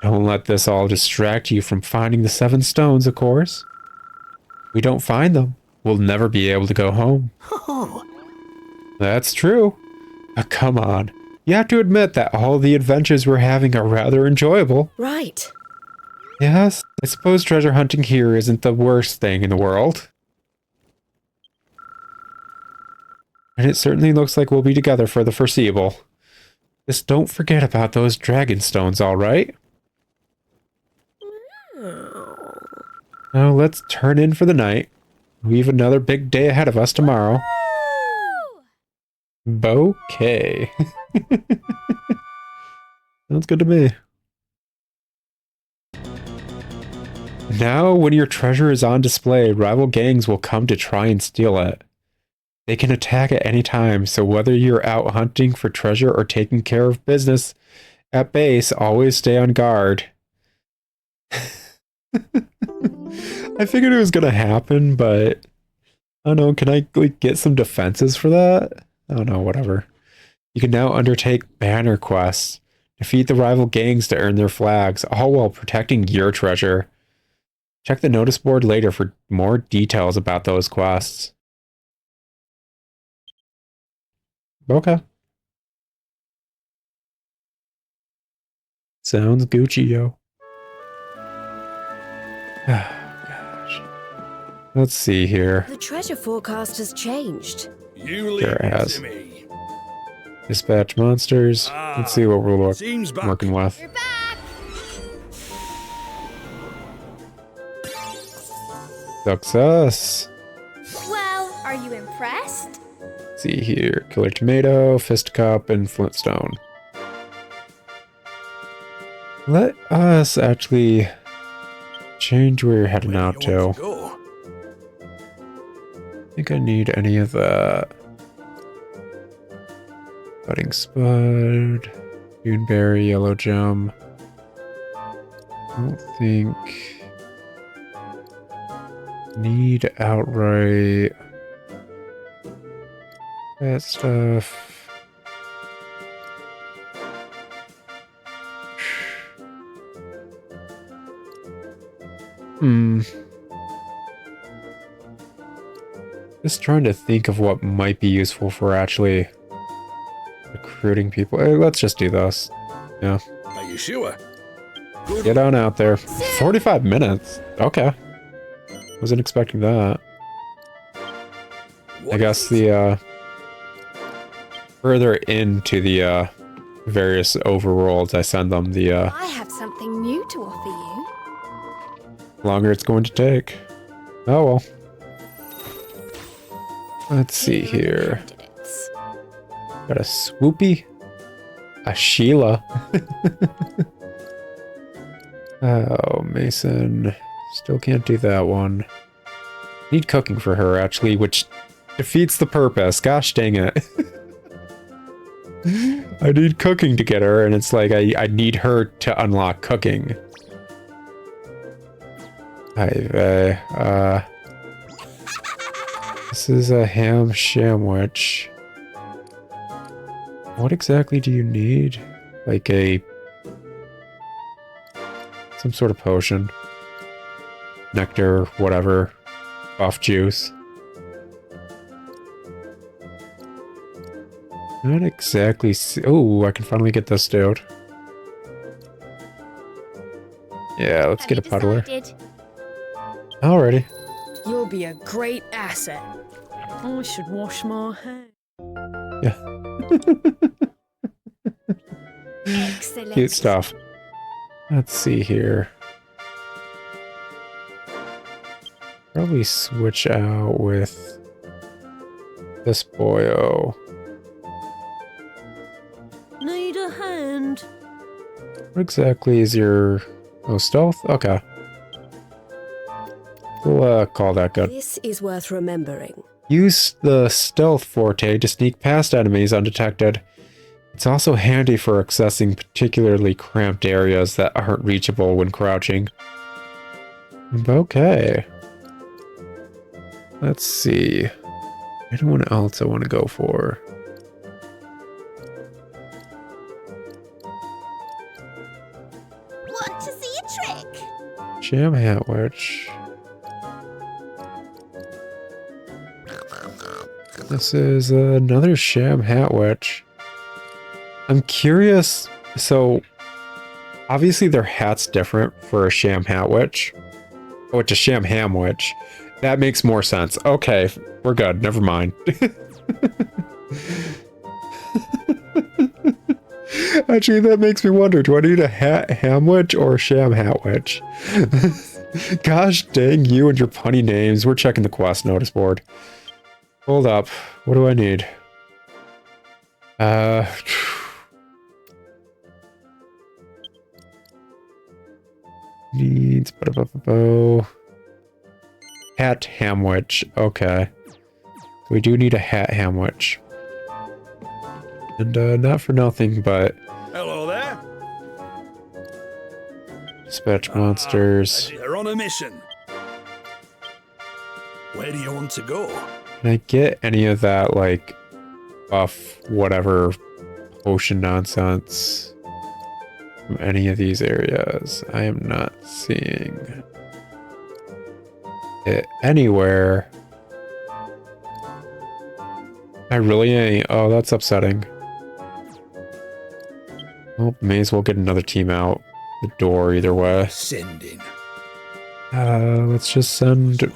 Don't let this all distract you from finding the 7 stones, of course. If we don't find them, we'll never be able to go home. Oh, That's true. But come on. You have to admit that all the adventures we're having are rather enjoyable. right. Yes, I suppose treasure hunting here isn't the worst thing in the world. And it certainly looks like we'll be together for the foreseeable. Just don't forget about those dragon stones, alright? Now let's turn in for the night. We have another big day ahead of us tomorrow. Bouquet. Sounds good to me. Now, when your treasure is on display, rival gangs will come to try and steal it. They can attack at any time, so whether you're out hunting for treasure or taking care of business at base, always stay on guard. I figured it was gonna happen, but I don't know, can I like get some defenses for that? I don't know, whatever. You can now undertake banner quests. Defeat the rival gangs to earn their flags, all while protecting your treasure. Check the notice board later for more details about those quests. Okay. Sounds Gucci, yo. Gosh. Let's see here. The treasure forecast has changed. You leave Sure it it has. to me. Dispatch monsters. Let's see what we're Seems back. working with. You're back. Success. Well, are you impressed? Let's see here. Killer Tomato, Fist Cup, and Flintstone. Let us actually change where you're heading Where out you want to. go? I think I need any of that. Budding Spud, Duneberry, Yellow Gem. I don't think... Need outright... That stuff. Just trying to think of what might be useful for actually recruiting people. Hey, let's just do this. Yeah. Are you sure? Good. Get on out there. 45 minutes. Okay. Wasn't expecting that. I What guess is the further into the various overworlds I send them, the I have something new to offer you. longer it's going to take. Oh well. Let's see here. Candidates. Got a Swoopy. A Sheila. Oh, Mason. Still can't do that one. Need cooking for her, actually, which defeats the purpose. Gosh dang it. I need cooking to get her, and it's like I need her to unlock cooking. Hi, this is a ham sandwich. What exactly do you need? Like some sort of potion. Nectar, whatever. Buff juice. Not exactly. Oh, I can finally get this dude. Yeah, let's Have get a you puddler. decided? Alrighty. You'll be a great asset. I should wash my hands. Excellent. Cute stuff. Let's see here. Probably switch out with this boyo. Need a hand. What exactly is your... Oh, stealth? Okay. We'll call that good. This is worth remembering. Use the stealth forte to sneak past enemies undetected. It's also handy for accessing particularly cramped areas that aren't reachable when crouching. Okay. Let's see. Anyone else I want to go for? Want to see a trick? Sham Hat Witch. This is another Sham Hat Witch. I'm curious. So, obviously their hat's different for a Sham Hat Witch. Oh, it's a Sham Ham Witch. That makes more sense. Okay, we're good. Never mind. Actually, that makes me wonder. Do I need a ham witch or a Sham Hat Witch? Gosh dang you and your punny names. We're checking the quest notice board. Hold up. What do I need? Needs Hat Ham Witch. Okay. We do need a Hat Ham Witch. And not for nothing, but Hello there. dispatch monsters. You're on a mission. Where do you want to go? Can I get any of that, like, buff, whatever, potion nonsense from any of these areas? I am not seeing it anywhere. I really ain't. Oh, that's upsetting. Well, may as well get another team out the door either way. Sending. Let's just send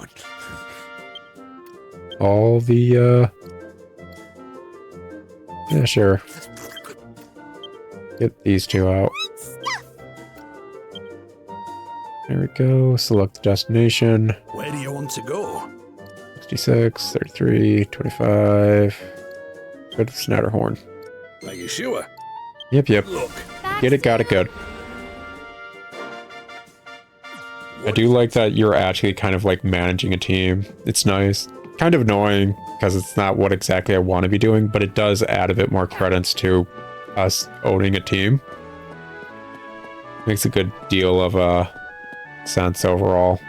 all the, yeah, sure. Get these two out. There we go. Select the destination. Where do you want to go? 66, 33, 25. Go to the Snatterhorn. Are you sure? Yep. Look. Get it, got it, good. I do like that you're actually kind of like managing a team. It's nice. Kind of annoying because it's not what exactly I want to be doing, but it does add a bit more credits to us owning a team. Makes a good deal of sense overall.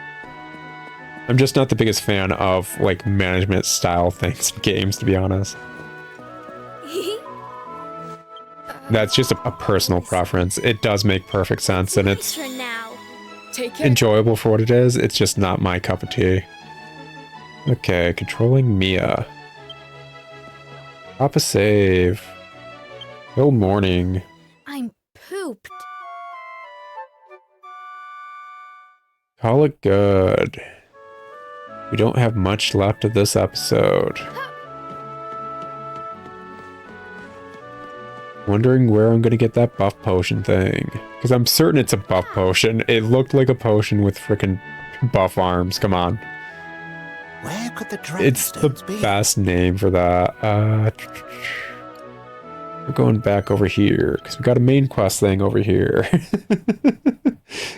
I'm just not the biggest fan of like management style things in games, to be honest. That's just a personal preference. It does make perfect sense and it's For now. Take care. enjoyable for what it is. It's just not my cup of tea. Okay, controlling Mia. Pop a save. Good morning. I'm pooped. Call it good. We don't have much left of this episode. Wondering where I'm gonna get that buff potion thing. Because I'm certain it's a buff potion. It looked like a potion with freaking buff arms. Come on. Where could the It's the Dragonstones be? best name for that. We're going back over here because we got a main quest thing over here.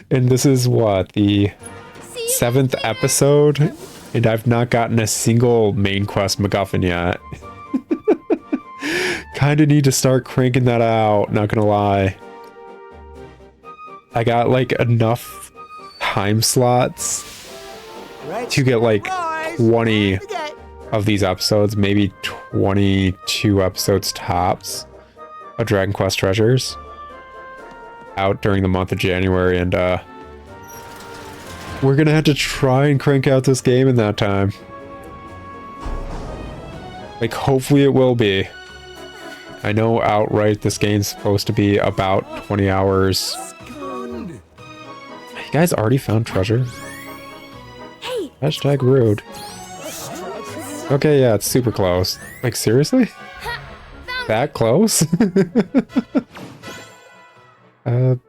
And this is what, the 7th episode? And I've not gotten a single main quest MacGuffin yet. Kinda need to start cranking that out, not gonna lie. I got like enough time slots to get like 20 of these episodes, maybe 22 episodes tops of Dragon Quest Treasures out during the month of January, and we're gonna have to try and crank out this game in that time. Like, hopefully it will be. I know outright this game's supposed to be about 20 hours. You guys already found treasure? Hey, Hashtag rude. Okay, yeah, it's super close. Like, seriously? That close? A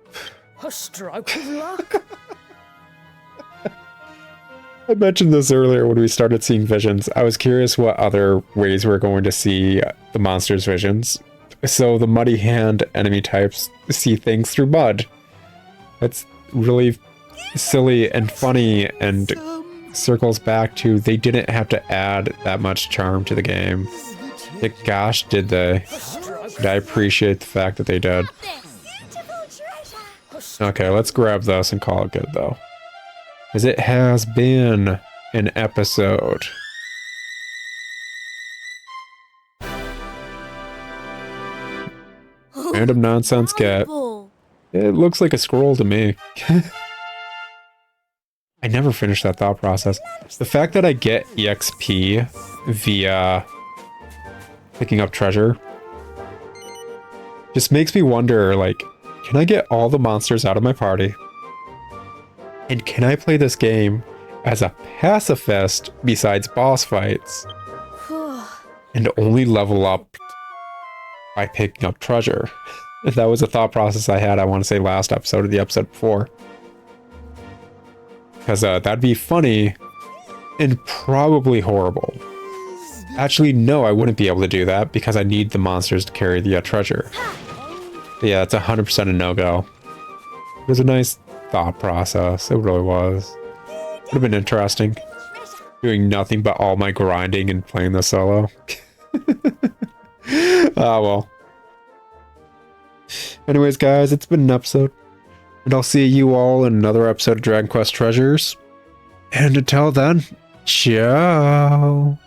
stroke of luck. I mentioned this earlier when we started seeing visions. I was curious what other ways we're going to see the monster's visions. So the muddy hand enemy types see things through mud. That's really silly and funny and circles back to they didn't have to add that much charm to the game. Like, gosh, did they? And I appreciate the fact that they did. Okay, let's grab this and call it good, though. As it has been an episode. Random nonsense get. It looks like a scroll to me. I never finished that thought process. The fact that I get EXP via picking up treasure just makes me wonder, like, can I get all the monsters out of my party? And can I play this game as a pacifist besides boss fights? And only level up by picking up treasure? That was a thought process I had, I want to say, last episode or the episode before. Because that'd be funny and probably horrible. Actually, no, I wouldn't be able to do that because I need the monsters to carry the treasure. But yeah, it's 100% a no-go. It was a nice thought process. It really was. Would have been interesting. Doing nothing but all my grinding and playing the solo. Ah, well. Anyways, guys, it's been an episode. And I'll see you all in another episode of Dragon Quest Treasures. And until then, ciao.